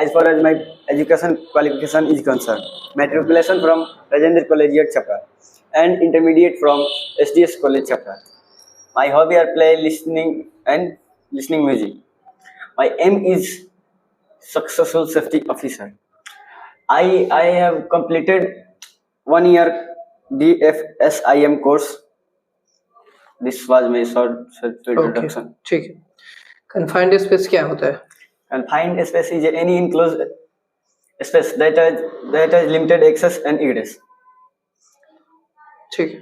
as far as my education qualification is concerned, matriculation from Rajendra Collegiate Chapra and intermediate from SDS College Chapra. My hobby are play, listening and listening music. My aim is successful safety officer. I have completed 1 year DFSIM course. This was my short introduction. ठीक है. Confined space क्या होता है? Confined space is any enclosed space that has limited access and egress. ठीक है.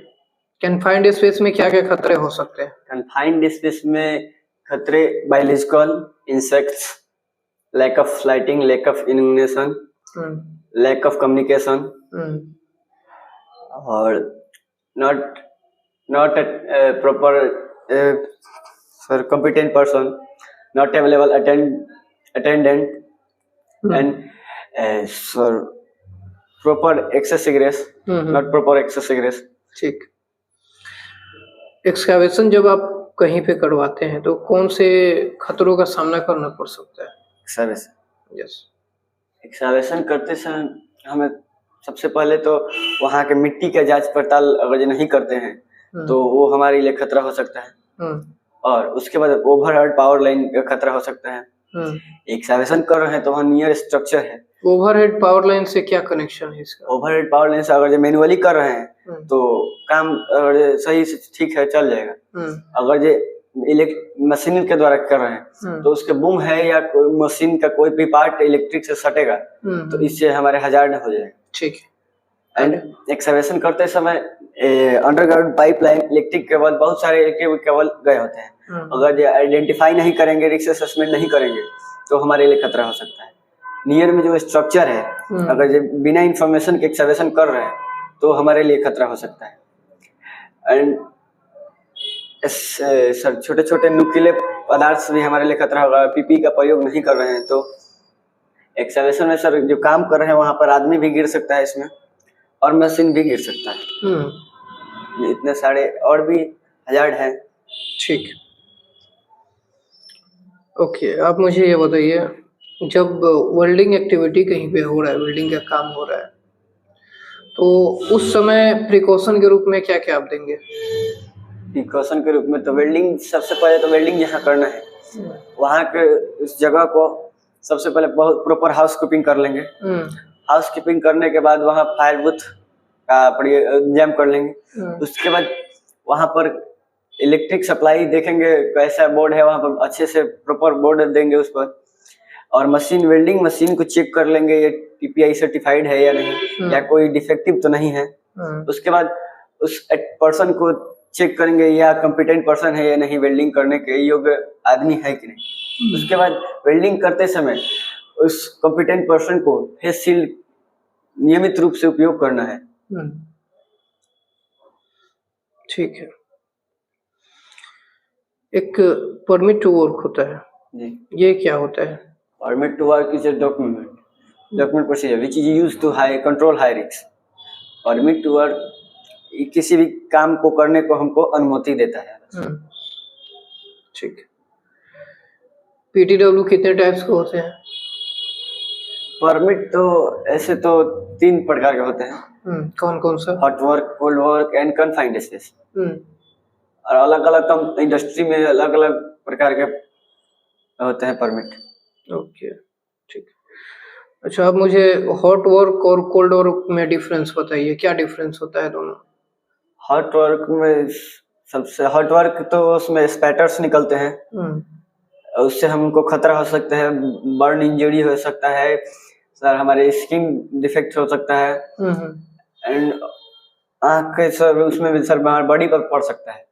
Confined space में क्या क्या खतरे हो सकते हैं? Confined space में खतरे biological, insects, lack of lighting, lack of illumination, lack of communication, और not a proper competent person, not available attendant, and proper access egress, not proper access egress. ठीक. एक्सकैवेशन जब आप कहीं पे करवाते हैं तो कौन से खतरों का सामना करना पड़ सकता है? Excavation yes. एक्सकैवेशन करते समय हमें सबसे पहले तो वहाँ के मिट्टी का जांच पड़ताल अगर नहीं करते हैं तो वो हमारे लिए खतरा हो सकता है. और उसके बाद ओवरहेड पावर लाइन का खतरा हो सकता है. एक्सकैवेशन कर रहे हैं तो वहाँ नियर स्ट्रक्चर है. ओवरहेड पावर लाइन से क्या कनेक्शन है इसका? ओवरहेड पावर लाइन से अगर जो मैनुअली कर रहे हैं तो काम अगर सही से ठीक है चल जाएगा. अगर जो मशीन के द्वारा कर रहे हैं तो उसके बूम है या कोई मशीन का कोई भी पार्ट इलेक्ट्रिक से सटेगा तो इससे हमारे हजार्ड हो जाएगा. ठीक है. एंड एक्सकैवेशन करते समय अंडरग्राउंड पाइपलाइन, इलेक्ट्रिक केबल, बहुत सारे इलेक्ट्रिक केबल गए होते हैं. अगर ये आइडेंटिफाई नहीं करेंगे, रिस्क असेसमेंट नहीं करेंगे तो हमारे लिए खतरा हो सकता है. नियर में जो स्ट्रक्चर है अगर ये बिना इंफॉर्मेशन के एक्सकैवेशन कर रहे हैं तो हमारे लिए खतरा हो सकता है. एंड सर छोटे छोटे नुकीले पदार्थ भी हमारे लिए खतरा होगा. पीपी का प्रयोग नहीं कर रहे हैं तो एक्सकैवेशन में सर जो काम कर रहे हैं वहाँ पर आदमी भी गिर सकता है इसमें और मशीन भी गिर सकता है. इतने सारे और भी हजार्ड हैं. ठीक. ओके, आप मुझे ये बताइए, जब वेल्डिंग एक्टिविटी कहीं पे हो रहा है, वेल्डिंग का काम हो रहा है तो उस समय प्रिकॉशन के रूप में क्या क्या आप देंगे? प्रिकॉशन के रूप में तो वेल्डिंग, सबसे पहले तो वेल्डिंग जहाँ करना है वहाँ के उस जगह को सबसे पहले बहुत प्रॉपर हाउस कीपिंग कर लेंगे. हाउस कीपिंग करने के बाद वहाँ फायर बूथ का इंतजाम कर लेंगे. उसके बाद वहाँ पर इलेक्ट्रिक सप्लाई देखेंगे कैसा बोर्ड है, वहाँ पर अच्छे से प्रॉपर बोर्ड देंगे उस पर. और मशीन, वेल्डिंग मशीन को चेक कर लेंगे ये टीपीआई सर्टिफाइड है या नहीं, या कोई डिफेक्टिव तो नहीं है. उसके बाद उस पर्सन को चेक करेंगे या कॉम्पिटेंट पर्सन है या नहीं, वेल्डिंग करने के योग्य आदमी है कि नहीं. उसके बाद वेल्डिंग करते समय उस कॉम्पिटेंट पर्सन को फेस शील्ड नियमित रूप से उपयोग करना है. ठीक है. एक परमिट टू वर्क होता है जी. ये क्या होता है? Permit to work is a document procedure which is used to control high risks. Permit to work किसी भी काम को करने को हमको अनुमति देता है. ठीक. पीटीडब्ल्यू कितने टाइप्स के होते हैं? परमिट तो ऐसे तो 3 प्रकार के होते हैं. कौन कौन सा? Hot work, cold work and confined space. और अलग अलग इंडस्ट्री में अलग अलग प्रकार के होते हैं परमिट. ओके. ठीक. अच्छा, आप मुझे हॉट वर्क और कोल्ड वर्क में डिफरेंस बताइए, क्या डिफरेंस होता है दोनों? हॉट वर्क में सबसे हॉट वर्क तो उसमें स्पैटर्स निकलते हैं. उससे हमको खतरा हो सकता है, बर्न इंजरी हो सकता है सर, हमारे स्किन डिफेक्ट हो सकता है. एंड आँख के सर उसमें भी सर बॉडी पर पड़ सकता है.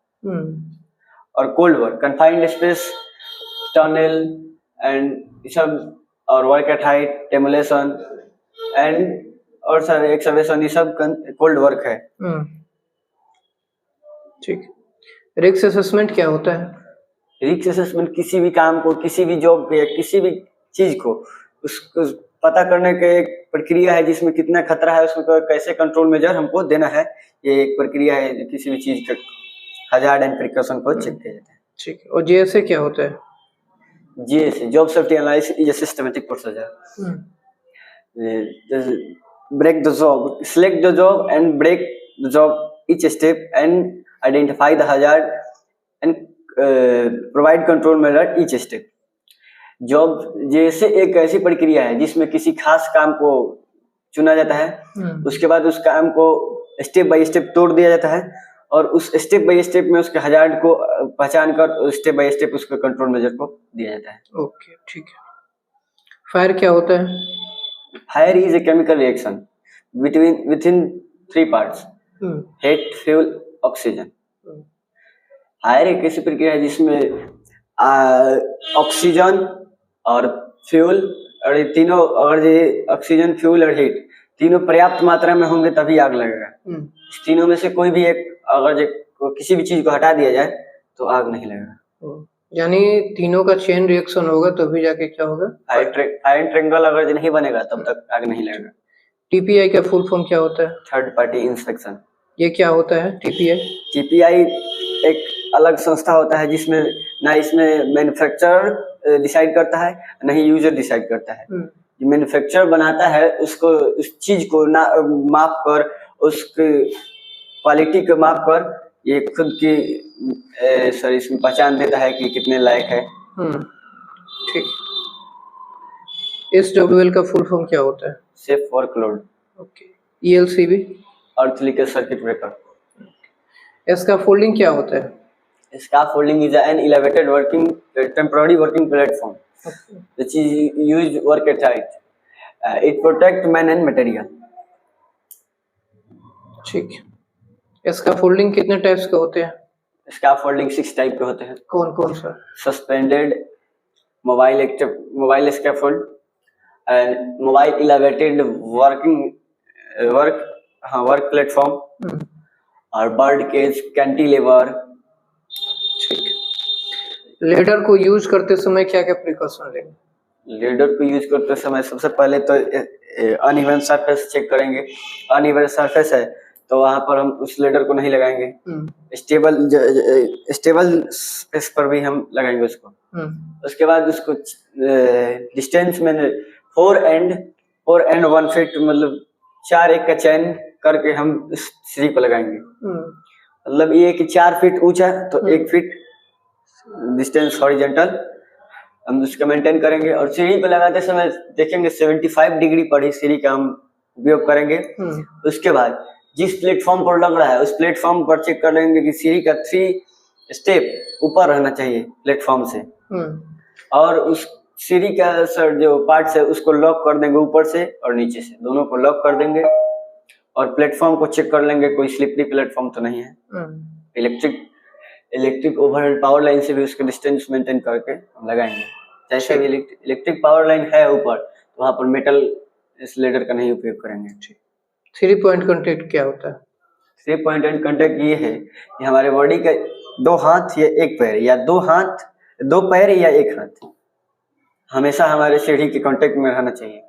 और cold work, confined space, tunnel and सब, और work at height, demolition and और सर एक्सकैवेशन, ये सब कोल्ड वर्क है. ठीक. रिस्क असेसमेंट क्या होता है? रिस्क असेसमेंट किसी भी काम को, किसी भी जॉब पे, किसी भी चीज को उसको पता करने का एक प्रक्रिया है जिसमें कितना खतरा है, उसमें कैसे कंट्रोल मेजर हमको देना है. ये एक प्रक्रिया है जो किसी भी चीज का हजार्ड एंड प्रिकॉशन को चेक किया जाता है. ठीक. और जीएसए क्या होता है? GS, job safety analysis is a systematic procedure. Break the job, select the job and break the job each step and identify the hazard and provide control measure each step. Job जैसे एक ऐसी प्रक्रिया है जिसमें किसी खास काम को चुना जाता है, उसके बाद उस काम को स्टेप बाय स्टेप तोड़ दिया जाता है और उस स्टेप बाय स्टेप में उसके हजार्ड को पहचान कर स्टेप बाय स्टेप उसके कंट्रोल मेजर को दिया जाता है. ओके, ठीक है. फायर क्या होता है? Fire is a chemical reaction within 3 parts: heat, fuel, oxygen. Fire एक ऐसी प्रक्रिया है जिसमें ऑक्सीजन और फ्यूल और ये तीनों, अगर ये ऑक्सीजन, फ्यूल और हीट तीनों पर्याप्त मात्रा में होंगे तभी आग लगेगा. इस तीनों में से कोई भी एक अगर किसी भी चीज को हटा दिया जाए तो आग नहीं लगेगा. यानी तीनों का चेन रिएक्शन होगा तभी जाके क्या होगा? फायर ट्रायंगल अगर नहीं बनेगा तब तक आग नहीं लगेगा. टीपीआई का फुल फॉर्म क्या होता है? Third party inspection. ये क्या होता है टीपीआई? टीपीआई एक अलग संस्था होता है जिसमें ना इसमें मैन्युफैक्चरर डिसाइड करता है ना ही यूजर डिसाइड करता है. जो मैन्युफैक्चरर बनाता है उसको उस चीज को ना माप कर, उसकी क्वालिटी को माप कर ये खुद की इसमें पहचान देता है कि कितने लायक है. ठीक. SWL का फुल फॉर्म क्या होता है? Safe work load. Okay. ELCB? अर्थ लीकेज सर्किट ब्रेकर. स्कैफोल्डिंग क्या होता है? Scaffolding is an elevated temporary working platform which is used work at height. It protects man and material. ठीक. स्कैफोल्डिंग कितने types के होते हैं? Scaffolding 6 टाइप के होते हैं. कौन कौन सा? Suspended, mobile scaffold and mobile elevated work platform और बर्ड केज, कैंटिलीवर. ठीक. लेडर को यूज करते समय क्या क्या प्रिकॉशन लेंगे? लेडर को यूज करते समय सबसे पहले तो अनइवन सरफेस चेक करेंगे. अनइवन सरफेस है तो वहां पर हम उस लेडर को नहीं लगाएंगे. स्टेबल स्पेस पर भी हम लगाएंगे उसको. उसके बाद उसको डिस्टेंस में 4 एंड 1 फीट, मतलब 4 एक का चैन करके हम इस सीढ़ी को लगाएंगे. मतलब ये कि 4 फीट ऊंचा तो 1 फीट डिस्टेंस हॉरिजॉन्टल हम उसका मेंटेन करेंगे. और सीढ़ी को लगाते समय देखेंगे 75 डिग्री पर ही सीढ़ी का हम उपयोग करेंगे. उसके बाद जिस प्लेटफॉर्म पर लग रहा है उस प्लेटफॉर्म पर चेक कर लेंगे कि सीढ़ी का 3 स्टेप ऊपर रहना चाहिए प्लेटफॉर्म से. और उस सीढ़ी का सर जो पार्ट है उसको लॉक कर देंगे, ऊपर से और नीचे से दोनों को लॉक कर देंगे. और प्लेटफॉर्म को चेक कर लेंगे कोई स्लिपरी प्लेटफॉर्म तो नहीं है. इलेक्ट्रिक ओवरहेड पावर लाइन से भी उसका डिस्टेंस मेंटेन करके हम लगाएंगे. जैसे इलेक्ट्रिक पावर लाइन है ऊपर तो वहां पर मेटल इस लेडर का नहीं उपयोग करेंगे. 3 पॉइंट कांटेक्ट क्या होता है? 3 पॉइंट कांटेक्ट ये है कि हमारे बॉडी का 2 हाथ या 1 पैर या 2 पैर या 1 हाथ हमेशा हमारे सीढ़ी के कांटेक्ट में रहना चाहिए.